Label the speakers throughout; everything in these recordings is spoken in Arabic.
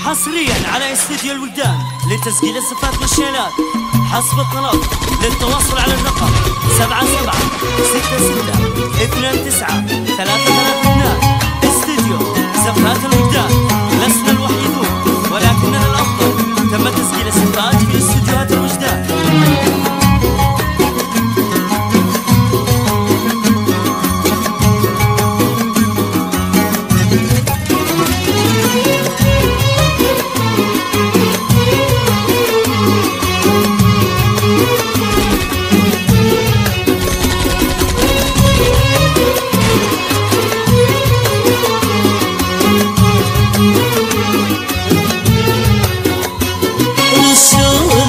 Speaker 1: حصريا على استديو الولدان لتسجيل الصفات والشيلات حسب الطلب. للتواصل على الرقم 7766293332. استديو صفات الولدان. لسنا الوحيدون ولكننا الأفضل. تم تسجيل الصفات في استديوهات الوجدان.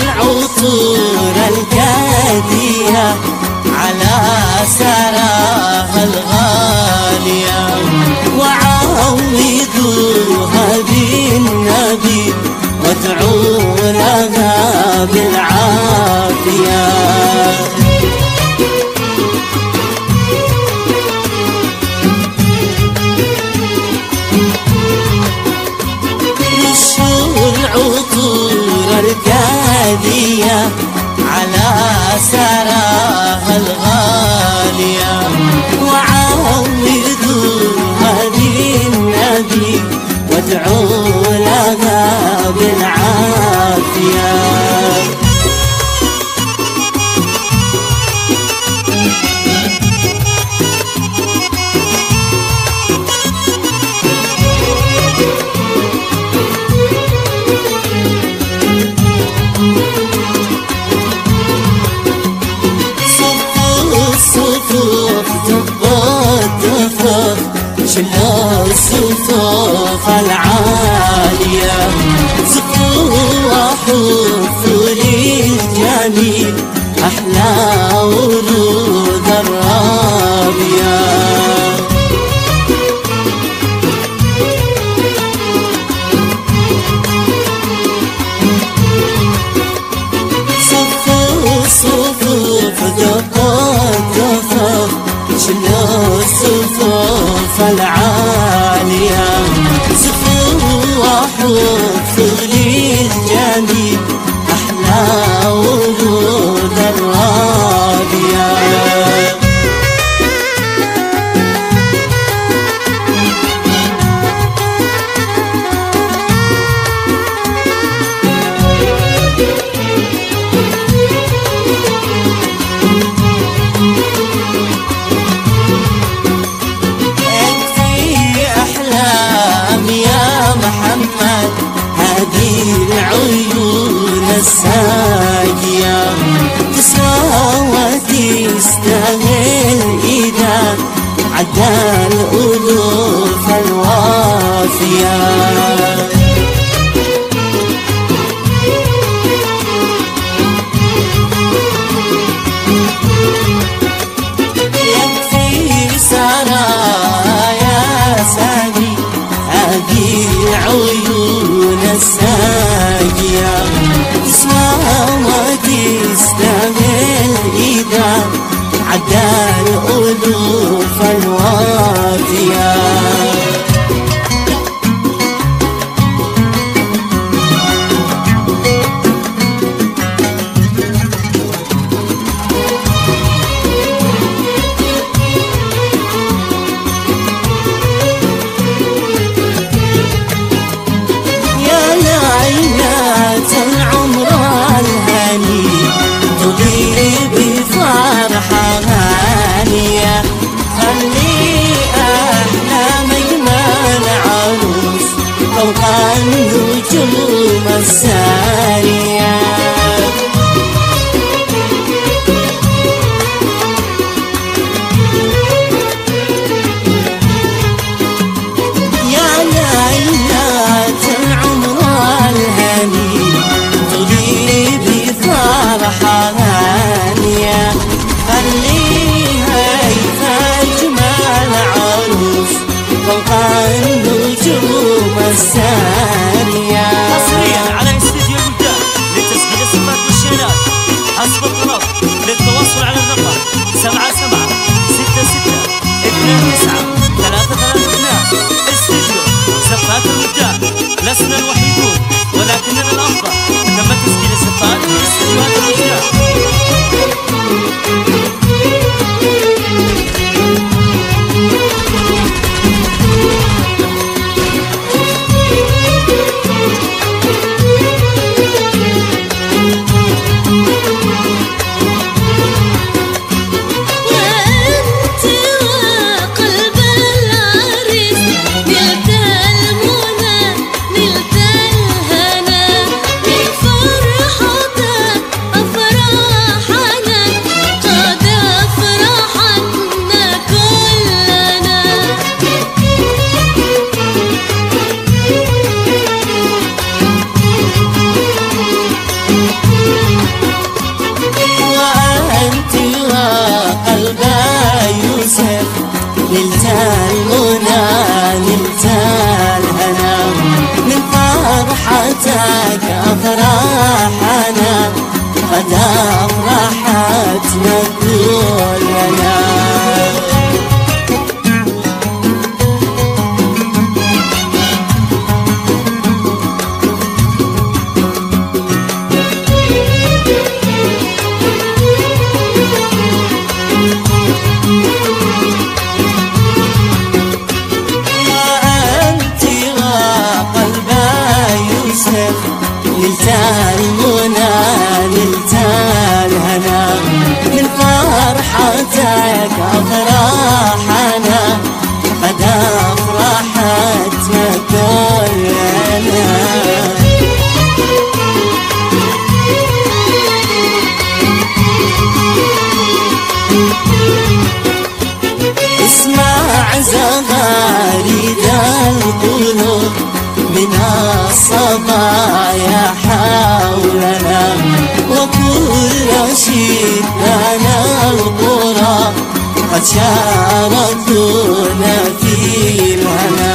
Speaker 2: العطور الكادية على سراها الغالية وعوضوها بالنبي وادعوا لها بالعافية. الكادية على سراها الغالية وعوضوها بالنبي وادعوا لها بالعافية. شلوا الصفوف العالية زقوا وحفوا للجميل أحلى ورود الرابية. صفوا الصفوف دقوا الدفاف شلوا الصفوف العالية زقوا وحفوا للجميل أحلى ورود الرابية. هذه العيون الساقية تسوى وتستاهل إذا عدى الألوف الوافية. يكفي سرايا ساقي هذه العيون الساقية تسوى وتستاهل إذا عدى الألوف الوافية. العمر الهني تضيء بفرحة هانية خلي أفراحتنا كلنا. نلت المنى نلت الهنا من فرحتك أفراحنا قد أفرحتنا كلنا. اسمع زغاريد القلوب من الصبايا حولنا وكل شيبنا القرى قد شاركونا في الهنا.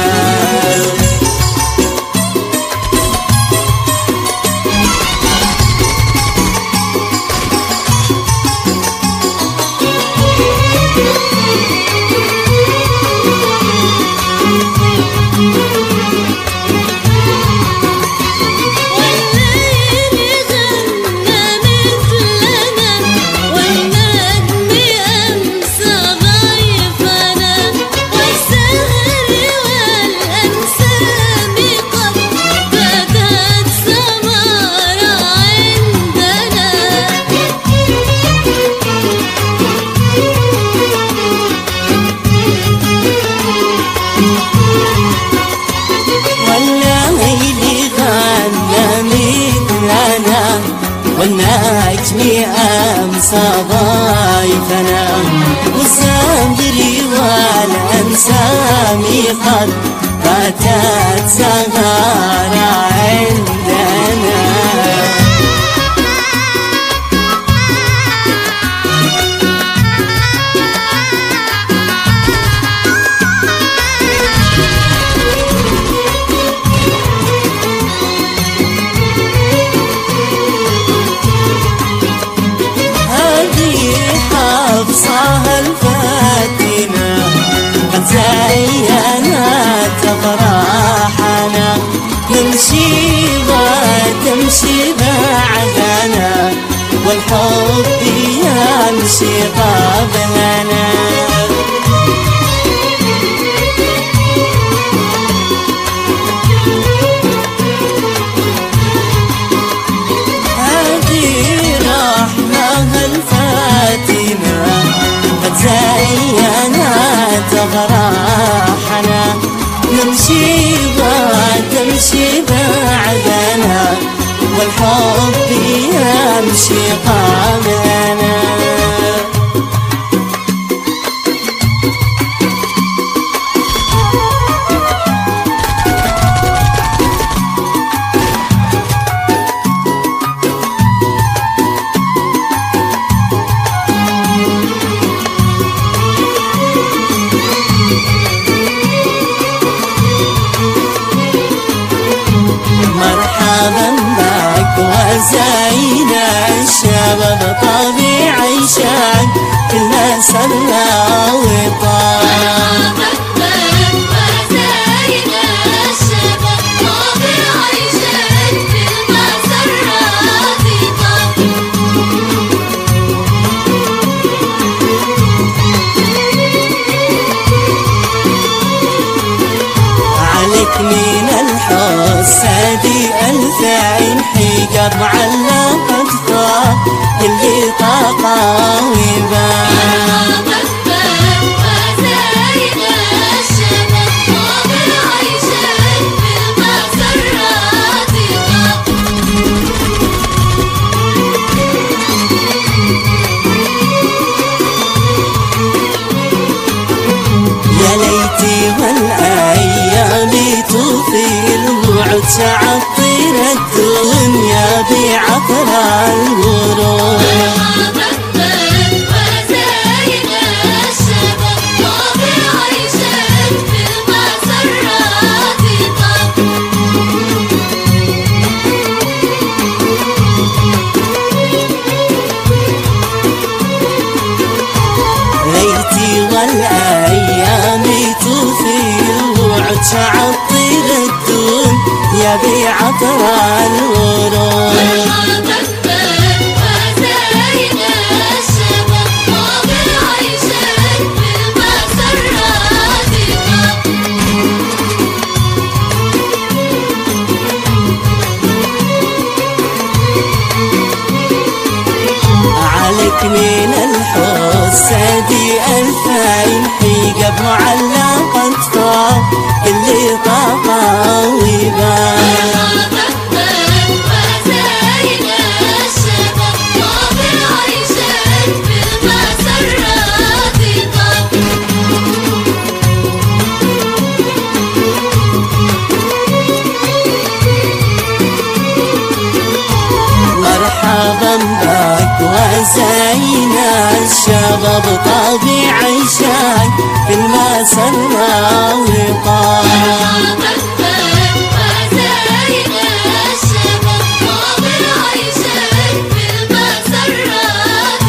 Speaker 2: والنجم أمسى ضيفنا والزمر والأنسام قد باتت سهارة عندنا. حفصها الفاتنة قد زينت أفراحنا نمشي وتمشي بعدنا والحب يمشي قبلنا. زينت أفراحنا نمشي وتمشي بعدنا والحب يمشي قبلنا. وزين الشباب طبيعي شان كلنا سلا وطان.
Speaker 3: وزين الشباب طبيعي شان كلنا سلا
Speaker 2: عليك من الحسد ألف عين حجاب علقت فوق اللي طاقة وبان.
Speaker 3: وزين الشباب طبيعي شان بالمسرات
Speaker 2: يا ليتي والأيام تطيل وعد تعطر الدنيا بعطر الورود.
Speaker 3: وزين الشباب طبيعي شان بالمسرات
Speaker 2: والأيام توفي الوعد تعطر الدون يا بعطر الورود.
Speaker 3: مرحبا بك وزين الشباب طابع عيشك بالمسرات
Speaker 2: عليك من الحسد ألفين حجاب معلقة فوق اللي طاقة وبان.
Speaker 3: مرحبا بك وزين الشباب طابع عيشك بالمسرات
Speaker 2: مرحبا بك وزين الشباب طبيعي عيشك في المسرة وطال.
Speaker 3: مرحبا بك وزين الشباب طابع عيشك بالمسرات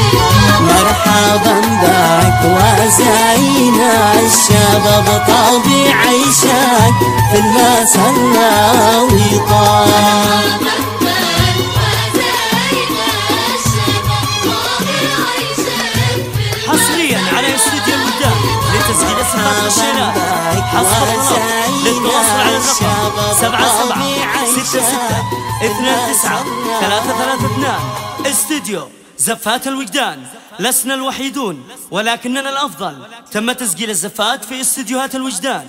Speaker 2: مرحبا بك وزين الشباب طبيعي عيشك في المسرة وطال.
Speaker 1: حصريا على استوديو الوداد لتسجيل الصفات والشيلات. حصر الطلب للتواصل على الرقم 7766292332. استوديو زفات الوجدان. لسنا الوحيدون ولكننا الأفضل. تم تسجيل الزفات في استديوهات الوجدان.